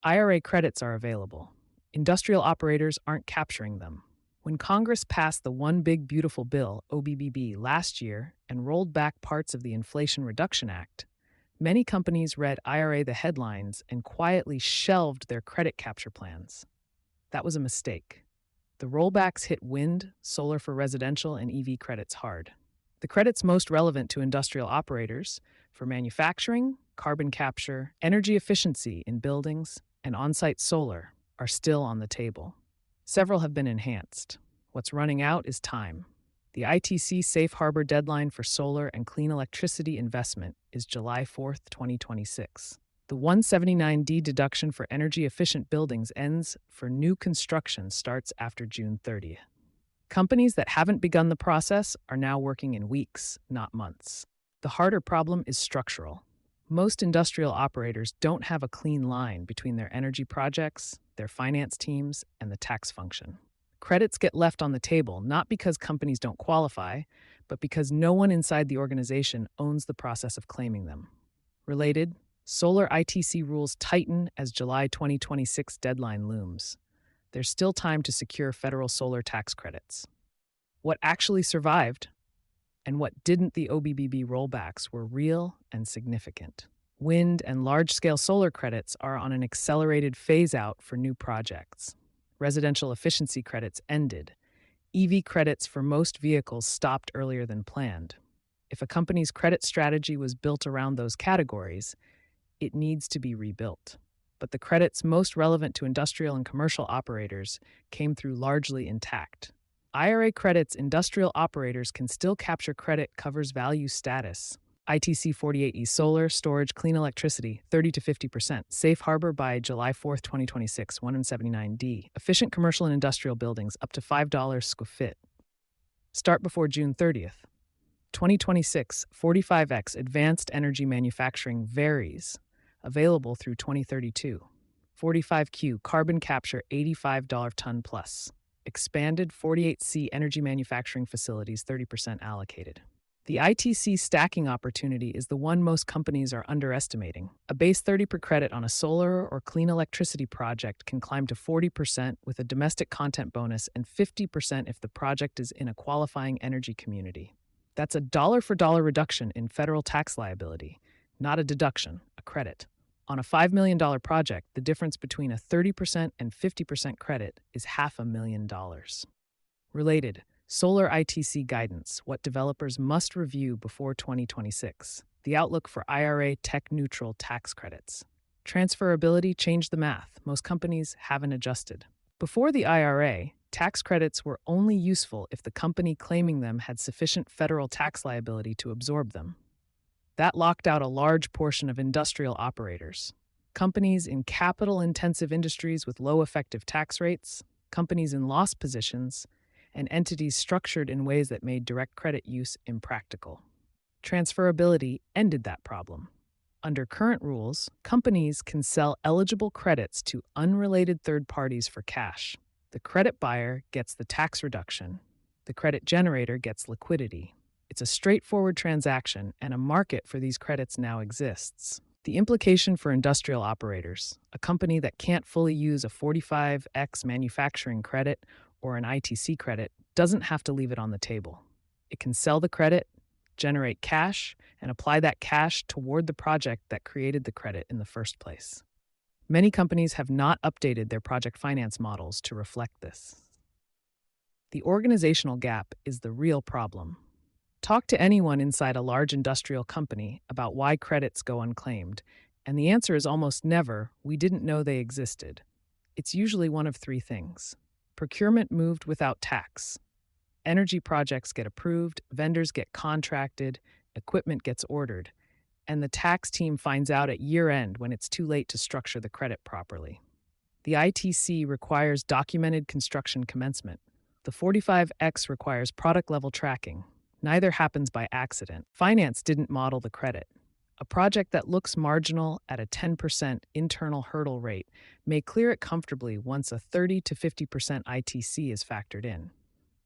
IRA credits are available. Industrial operators aren't capturing them. When Congress passed the One Big Beautiful Bill, OBBB, last year and rolled back parts of the Inflation Reduction Act, many companies read IRA the headlines and quietly shelved their credit capture plans. That was a mistake. The rollbacks hit wind, solar for residential, and EV credits hard. The credits most relevant to industrial operators for manufacturing, carbon capture, energy efficiency in buildings, and on-site solar are still on the table. Several have been enhanced. What's running out is time. The ITC safe harbor deadline for solar and clean electricity investment is July 4, 2026. The 179D deduction for energy-efficient buildings ends for new construction starts after June 30th. Companies that haven't begun the process are now working in weeks, not months. The harder problem is structural. Most industrial operators don't have a clean line between their energy projects, their finance teams, and the tax function. Credits get left on the table not because companies don't qualify, but because no one inside the organization owns the process of claiming them. Related, solar ITC rules tighten as July 2026 deadline looms. There's still time to secure federal solar tax credits. What actually survived and what didn't the OBBB rollbacks were real and significant. Wind and large-scale solar credits are on an accelerated phase-out for new projects. Residential efficiency credits ended. EV credits for most vehicles stopped earlier than planned. If a company's credit strategy was built around those categories, it needs to be rebuilt. But the credits most relevant to industrial and commercial operators came through largely intact. IRA credits industrial operators can still capture credit covers value status. ITC 48E solar, storage, clean electricity, 30 to 50%. Safe harbor by July 4, 2026, 179D. Efficient commercial and industrial buildings up to $5 square foot. Start before June 30th. 2026, 45X advanced energy manufacturing varies. Available through 2032. 45Q carbon capture $85 ton plus. Expanded 48C energy manufacturing facilities 30% allocated. The ITC stacking opportunity is the one most companies are underestimating. A base 30 per credit on a solar or clean electricity project can climb to 40% with a domestic content bonus and 50% if the project is in a qualifying energy community. That's a dollar-for-dollar reduction in federal tax liability, not a deduction, a credit. On a $5 million project, the difference between a 30% and 50% credit is $500,000. Related, solar ITC guidance, what developers must review before 2026. The outlook for IRA tech-neutral tax credits. Transferability changed the math. Most companies haven't adjusted. Before the IRA, tax credits were only useful if the company claiming them had sufficient federal tax liability to absorb them. That locked out a large portion of industrial operators. Companies in capital-intensive industries with low effective tax rates, companies in loss positions, and entities structured in ways that made direct credit use impractical. Transferability ended that problem. Under current rules, companies can sell eligible credits to unrelated third parties for cash. The credit buyer gets the tax reduction. The credit generator gets liquidity. It's a straightforward transaction, and a market for these credits now exists. The implication for industrial operators, a company that can't fully use a 45X manufacturing credit or an ITC credit, doesn't have to leave it on the table. It can sell the credit, generate cash, and apply that cash toward the project that created the credit in the first place. Many companies have not updated their project finance models to reflect this. The organizational gap is the real problem. Talk to anyone inside a large industrial company about why credits go unclaimed, and the answer is almost never, "We didn't know they existed." It's usually one of three things. Procurement moved without tax. Energy projects get approved, vendors get contracted, equipment gets ordered, and the tax team finds out at year-end when it's too late to structure the credit properly. The ITC requires documented construction commencement. The 45X requires product-level tracking. Neither happens by accident. Finance didn't model the credit. A project that looks marginal at a 10% internal hurdle rate may clear it comfortably once a 30 to 50% ITC is factored in.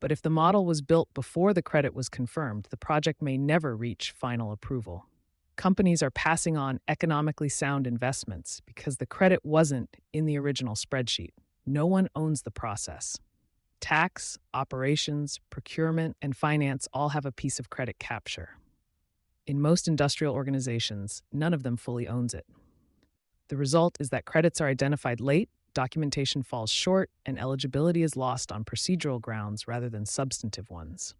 But if the model was built before the credit was confirmed, the project may never reach final approval. Companies are passing on economically sound investments because the credit wasn't in the original spreadsheet. No one owns the process. Tax, operations, procurement, and finance all have a piece of credit capture. In most industrial organizations, none of them fully owns it. The result is that credits are identified late, documentation falls short, and eligibility is lost on procedural grounds rather than substantive ones.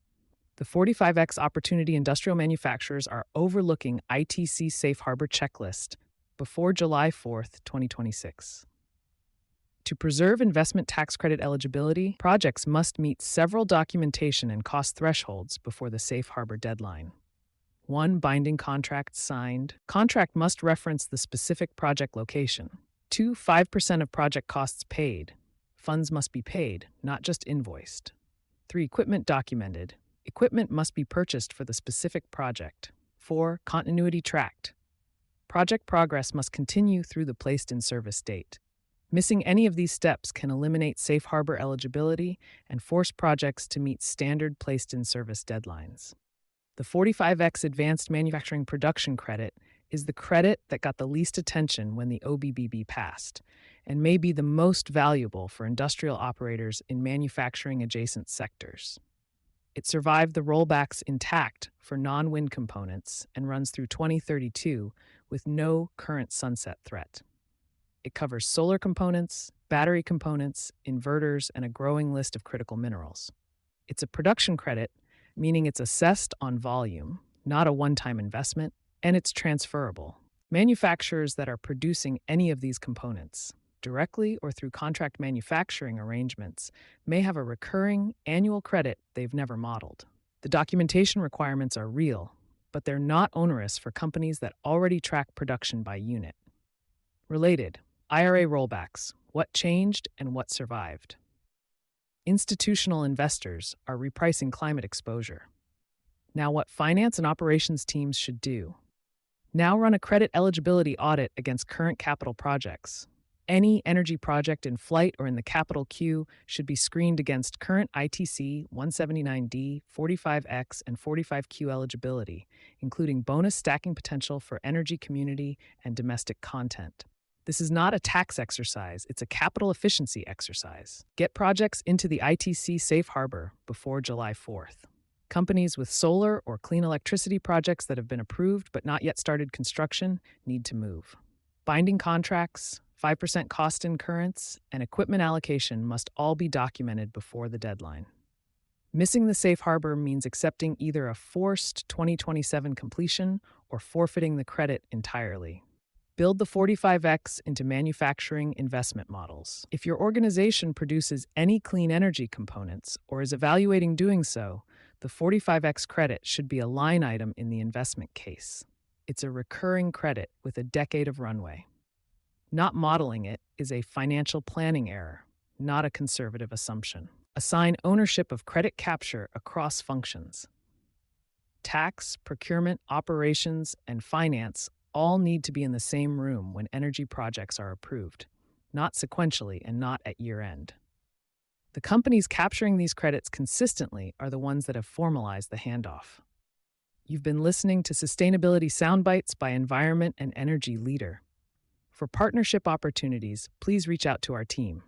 The 45X opportunity industrial manufacturers are overlooking ITC Safe Harbor checklist before July 4th, 2026. To preserve investment tax credit eligibility, projects must meet several documentation and cost thresholds before the Safe Harbor deadline. 1. Binding contract signed. Contract must reference the specific project location. 2. 5% of project costs paid. Funds must be paid, not just invoiced. 3. Equipment documented. Equipment must be purchased for the specific project. 4. Continuity tracked. Project progress must continue through the placed in service date. Missing any of these steps can eliminate Safe Harbor eligibility and force projects to meet standard placed in service deadlines. The 45X Advanced Manufacturing Production Credit is the credit that got the least attention when the OBBB passed, and may be the most valuable for industrial operators in manufacturing adjacent sectors. It survived the rollbacks intact for non-wind components and runs through 2032 with no current sunset threat. It covers solar components, battery components, inverters, and a growing list of critical minerals. It's a production credit, meaning it's assessed on volume, not a one-time investment, and it's transferable. Manufacturers that are producing any of these components, directly or through contract manufacturing arrangements, may have a recurring annual credit they've never modeled. The documentation requirements are real, but they're not onerous for companies that already track production by unit. Related, IRA rollbacks, what changed and what survived. Institutional investors are repricing climate exposure. Now, what finance and operations teams should do. Now run a credit eligibility audit against current capital projects. Any energy project in flight or in the capital queue should be screened against current ITC 179D, 45X, and 45Q eligibility, including bonus stacking potential for energy community and domestic content. This is not a tax exercise, it's a capital efficiency exercise. Get projects into the ITC Safe Harbor before July 4th. Companies with solar or clean electricity projects that have been approved but not yet started construction need to move. Binding contracts, 5% cost incurrence, and equipment allocation must all be documented before the deadline. Missing the Safe Harbor means accepting either a forced 2027 completion or forfeiting the credit entirely. Build the 45X into manufacturing investment models. If your organization produces any clean energy components or is evaluating doing so, the 45X credit should be a line item in the investment case. It's a recurring credit with a decade of runway. Not modeling it is a financial planning error, not a conservative assumption. Assign ownership of credit capture across functions. Tax, procurement, operations, and finance all need to be in the same room when energy projects are approved, not sequentially and not at year-end. The companies capturing these credits consistently are the ones that have formalized the handoff. You've been listening to Sustainability Soundbites by Environment and Energy Leader. For partnership opportunities, please reach out to our team.